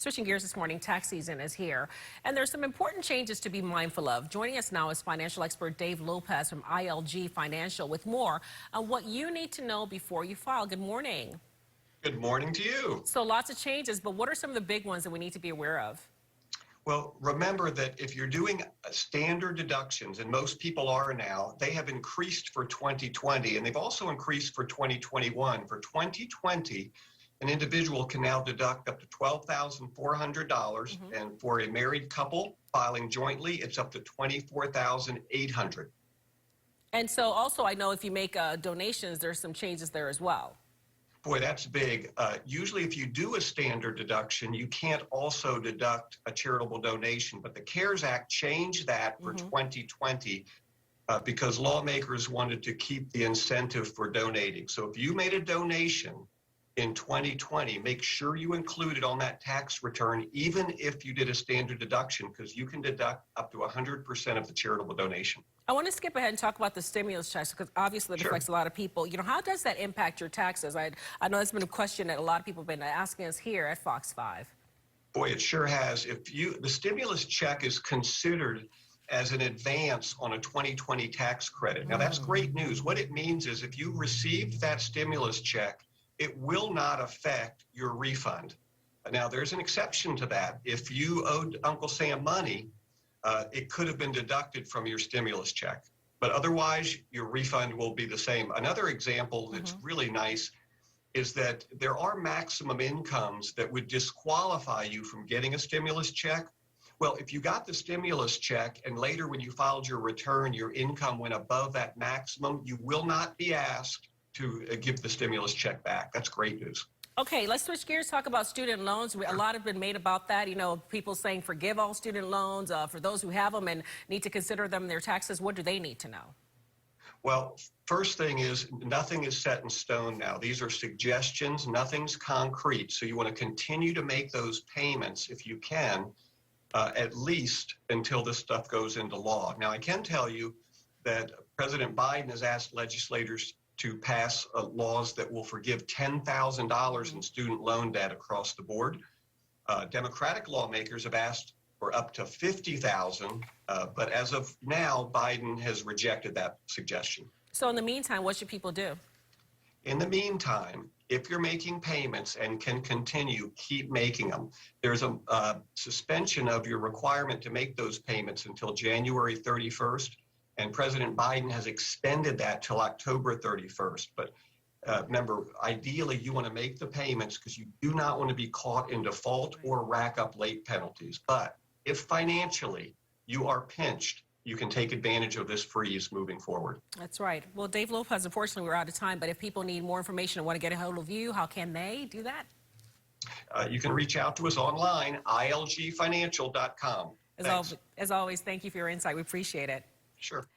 Switching gears this morning, tax season is here, and there's some important changes to be mindful of. Joining us now is financial expert Dave Lopez from ILG Financial with more on what you need to know before you file. Good morning. Good morning to you. So lots of changes, but what are some of the big ones that we need to be aware of? Well, remember that if you're doing standard deductions, and most people are now, they have increased for 2020, and they've also increased for 2021. For 2020, an individual can now deduct up to $12,400, and for a married couple filing jointly, it's up to $24,800. And so also I know if you make donations, there's some changes there as well. Boy, that's big. Usually if you do a standard deduction, you can't also deduct a charitable donation, but the CARES Act changed that for 2020 because lawmakers wanted to keep the incentive for donating. So if you made a donation in 2020, make sure you include it on that tax return, even if you did a standard deduction, because you can deduct up to 100% of the charitable donation. I want to skip ahead and talk about the stimulus checks because obviously it affects a lot of people. You know, how does that impact your taxes? I know that's been a question that a lot of people have been asking us here at Fox 5. Boy, it sure has. The stimulus check is considered as an advance on a 2020 tax credit. Now, that's great news. What it means is if you received that stimulus check, it will not affect your refund. Now, there's an exception to that. If you owed Uncle Sam money, it could have been deducted from your stimulus check. But otherwise, your refund will be the same. Another example that's really nice is that there are maximum incomes that would disqualify you from getting a stimulus check. Well, if you got the stimulus check and later when you filed your return, your income went above that maximum, you will not be asked to give the stimulus check back. That's great news. Okay, let's switch gears, talk about student loans. A lot have been made about that. You know, people saying forgive all student loans for those who have them and need to consider them in their taxes. What do they need to know? Well, first thing is nothing is set in stone now. These are suggestions, nothing's concrete. So you want to continue to make those payments if you can, at least until this stuff goes into law. Now, I can tell you that President Biden has asked legislators to pass laws that will forgive $10,000 in student loan debt across the board. Democratic lawmakers have asked for up to $50,000, but as of now, Biden has rejected that suggestion. So in the meantime, what should people do? In the meantime, if you're making payments and can continue, keep making them. There's a suspension of your requirement to make those payments until January 31st. And President Biden has extended that till October 31st. But remember, ideally, you want to make the payments because you do not want to be caught in default or rack up late penalties. But if financially you are pinched, you can take advantage of this freeze moving forward. That's right. Well, Dave Lopez, unfortunately, we're out of time. But if people need more information and want to get a hold of you, how can they do that? You can reach out to us online, ilgfinancial.com. As always, thank you for your insight. We appreciate it. Sure.